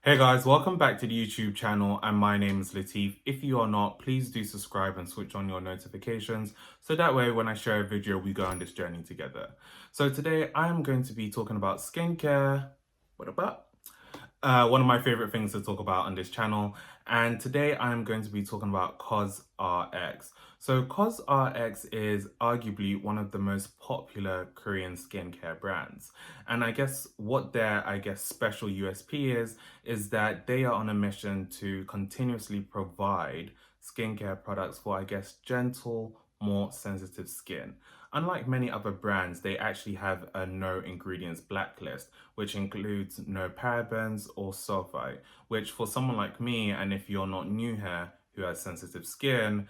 Hey guys, welcome back to the YouTube channel and my name is Lateef. If you are not, please do subscribe and switch on your notifications so that way when I share a video, we go on this journey together. So today I am going to be talking about skincare. What about? One of my favorite things to talk about on this channel. And today I'm going to be talking about COSRX. So COSRX is arguably one of the most popular Korean skincare brands. And I guess what their, special USP is that they are on a mission to continuously provide skincare products for, gentle, more sensitive skin. Unlike many other brands, they actually have a no ingredients blacklist, which includes no parabens or sulfite, which for someone like me, and if you're not new here, who has sensitive skin,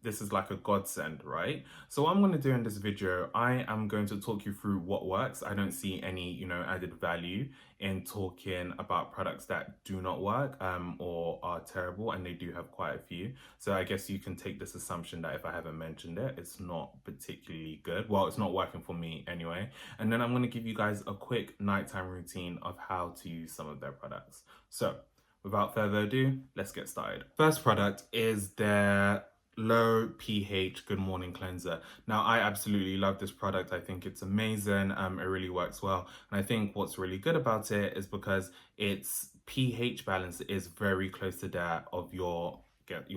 this is like a godsend, right? So what I'm going to do in this video, I am going to talk you through what works. I don't see any, added value in talking about products that do not work or are terrible, and they do have quite a few. So I guess you can take this assumption that if I haven't mentioned it, it's not particularly good. Well, it's not working for me anyway. And then I'm going to give you guys a quick nighttime routine of how to use some of their products. So without further ado, let's get started. First product is their low pH good morning cleanser. Now I absolutely love this product. I think it's amazing. It really works well, and I think what's really good about it is because its pH balance is very close to that of your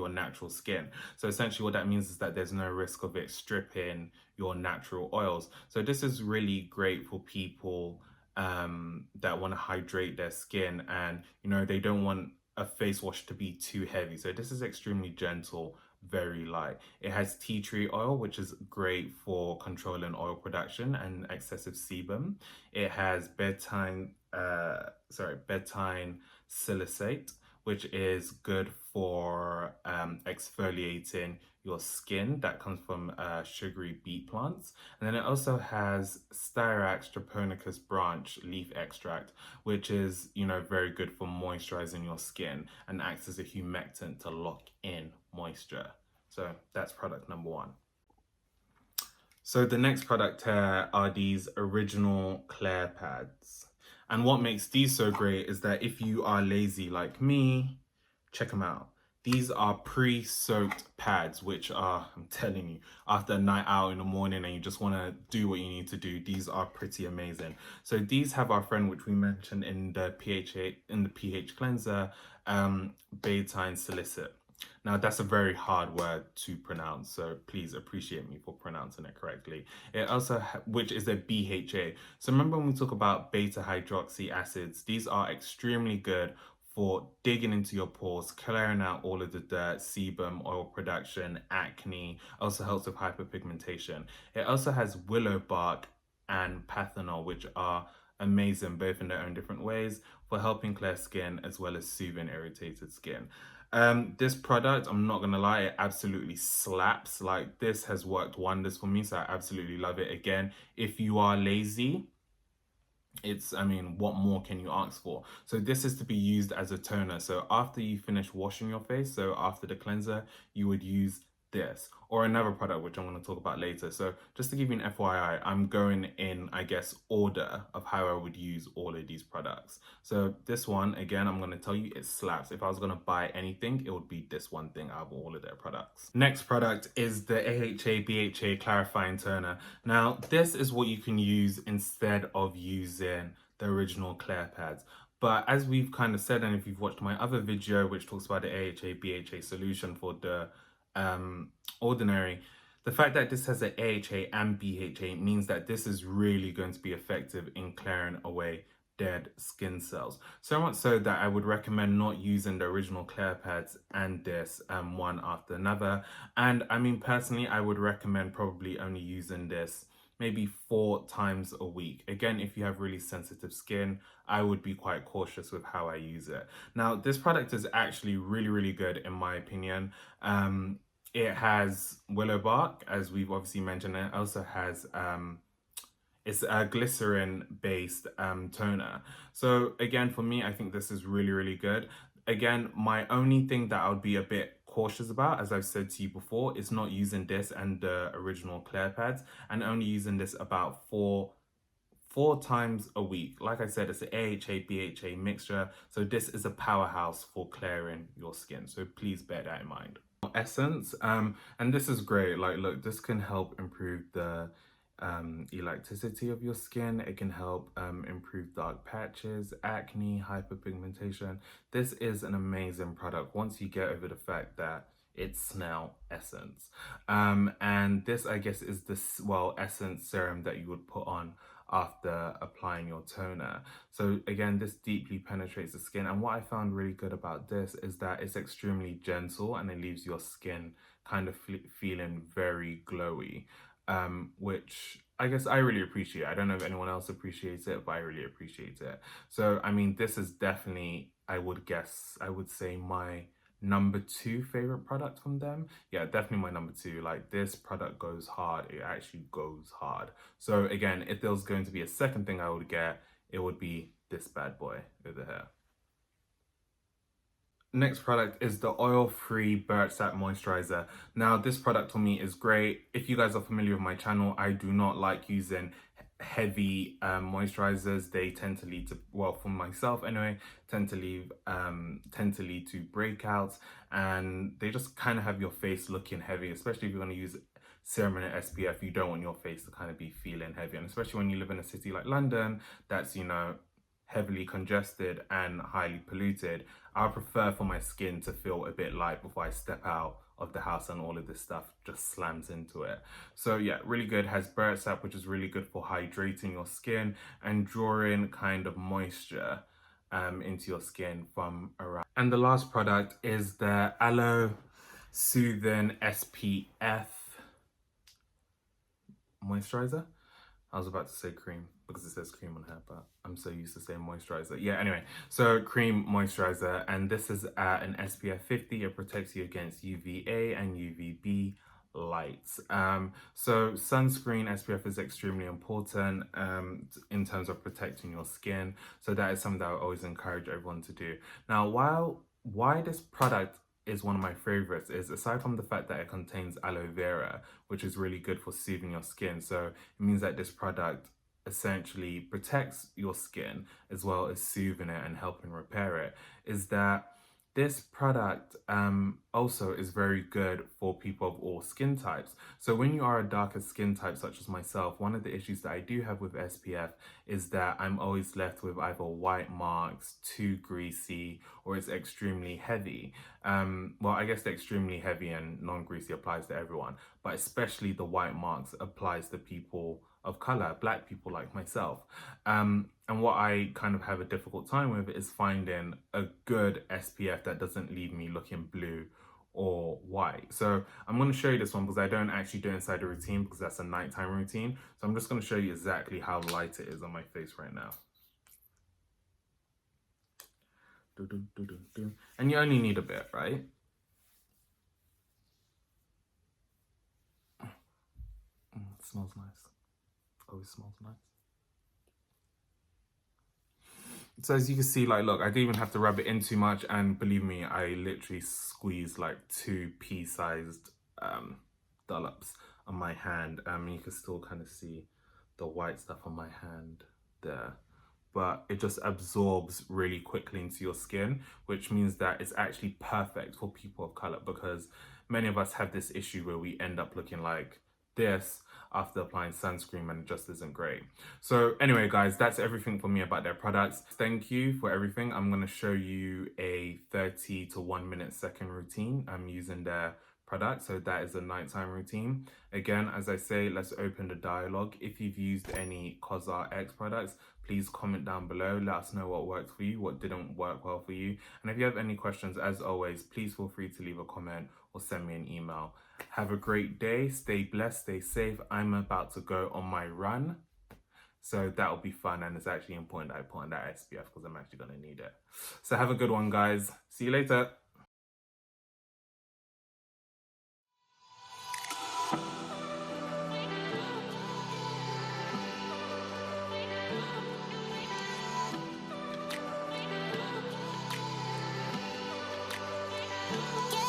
natural skin. So essentially what that means is that there's no risk of it stripping your natural oils. So this is really great for people that want to hydrate their skin, and they don't want a face wash to be too heavy. So this is extremely gentle, very light. It has tea tree oil, which is great for controlling oil production and excessive sebum. It has betaine salicylate, which is good for exfoliating your skin. That comes from sugary beet plants. And then it also has Styrax japonicus branch leaf extract, which is, very good for moisturizing your skin and acts as a humectant to lock in moisture. So that's product number one. So the next product here are these original Claire pads. And what makes these so great is that if you are lazy like me, check them out. These are pre-soaked pads, which are, I'm telling you, after a night out in the morning and you just want to do what you need to do, these are pretty amazing. So these have our friend, which we mentioned in the pH cleanser, betaine salicylate. Now that's a very hard word to pronounce, so please appreciate me for pronouncing it correctly. It also, which is a BHA. So remember when we talk about beta hydroxy acids, these are extremely good for digging into your pores, clearing out all of the dirt, sebum, oil production, acne, also helps with hyperpigmentation. It also has willow bark and panthenol, which are amazing, both in their own different ways, for helping clear skin as well as soothing irritated skin. This product, I'm not gonna lie, it absolutely slaps. Like, this has worked wonders for me, so I absolutely love it. Again, if you are lazy, what more can you ask for? So this is to be used as a toner. So after you finish washing your face, so after the cleanser, you would use this or another product, which I'm going to talk about later. So just to give you an FYI, I'm going in, order of how I would use all of these products. So this one, again, I'm going to tell you, it slaps. If I was going to buy anything, it would be this one thing out of all of their products. Next product is the AHA BHA clarifying toner. Now this is what you can use instead of using the original Claire pads. But as we've kind of said, and if you've watched my other video, which talks about the AHA BHA solution for the ordinary, the fact that this has an AHA and BHA means that this is really going to be effective in clearing away dead skin cells. So much so that I would recommend not using the original Claire pads and this one after another. And personally, I would recommend probably only using this maybe 4 times a week. Again, if you have really sensitive skin, I would be quite cautious with how I use it. Now, this product is actually really, really good in my opinion. It has willow bark, as we've obviously mentioned. It also has it's a glycerin based toner. So again, for me, I think this is really, really good. Again, my only thing that I would be a bit cautious about, as I've said to you before, is not using this and the original Claire pads, and only using this about 4 times a week. Like I said, it's an AHA BHA mixture, so this is a powerhouse for clearing your skin, so please bear that in mind. Essence, and this is great. Like, look, this can help improve the elasticity of your skin. It can help improve dark patches, acne, hyperpigmentation. This is an amazing product once you get over the fact that it's snail essence. And this, I guess, is this, well, essence serum that you would put on after applying your toner. So again, this deeply penetrates the skin, and what I found really good about this is that it's extremely gentle and it leaves your skin kind of feeling very glowy, which I guess I really appreciate. I don't know if anyone else appreciates it, but I really appreciate it. So I mean, this is definitely, I would say, my number 2 favorite product from them. Yeah, definitely my number 2. Like, this product goes hard. It actually goes hard. So again, if there was going to be a second thing I would get, it would be this bad boy over here. Next product is the oil-free birch sap moisturizer. Now, this product for me is great. If you guys are familiar with my channel, I do not like using heavy moisturizers. They tend to lead to, well, for myself anyway, tend to lead to breakouts, and they just kind of have your face looking heavy, especially if you're going to use serum and SPF. You don't want your face to kind of be feeling heavy, and especially when you live in a city like London that's, you know, heavily congested and highly polluted. I prefer for my skin to feel a bit light before I step out of the house and all of this stuff just slams into it. So yeah, really good. Has birch sap, which is really good for hydrating your skin and drawing kind of moisture into your skin from around. And the last product is the Aloe Soothing SPF moisturizer. I was about to say cream because it says cream on here, but I'm so used to saying moisturizer. Yeah, anyway, so cream moisturizer, and this is an SPF 50. It protects you against UVA and UVB lights. So sunscreen SPF is extremely important in terms of protecting your skin. So that is something that I always encourage everyone to do. Now, why this product is one of my favorites is, aside from the fact that it contains aloe vera, which is really good for soothing your skin. So it means that this product essentially protects your skin as well as soothing it and helping repair it, is that this product also is very good for people of all skin types. So when you are a darker skin type, such as myself, one of the issues that I do have with SPF is that I'm always left with either white marks, too greasy, or it's extremely heavy. Well, I guess the extremely heavy and non-greasy applies to everyone, but especially the white marks applies to people of color, black people like myself. And what I kind of have a difficult time with is finding a good SPF that doesn't leave me looking blue or white. So I'm going to show you this one because I don't actually do it inside the routine because that's a nighttime routine. So I'm just going to show you exactly how light it is on my face right now. And you only need a bit, right? It smells nice. Always smells nice. So as you can see, like, look, I didn't even have to rub it in too much, and believe me, I literally squeezed like 2 pea-sized dollops on my hand. You can still kind of see the white stuff on my hand there, but it just absorbs really quickly into your skin, which means that it's actually perfect for people of color, because many of us have this issue where we end up looking like this after applying sunscreen, and it just isn't great. So anyway, guys, that's everything for me about their products. Thank you for everything. I'm going to show you a 30 to 1 minute second routine I'm using their product. So that is a nighttime routine. Again, as I say, let's open the dialogue. If you've used any COSRX products, please comment down below. Let us know what worked for you, what didn't work well for you. And if you have any questions, as always, please feel free to leave a comment or send me an email. Have a great day. Stay blessed. Stay safe. I'm about to go on my run, so that'll be fun, and it's actually important that I put on that SPF because I'm actually going to need it. So have a good one, guys. See you later. Yeah.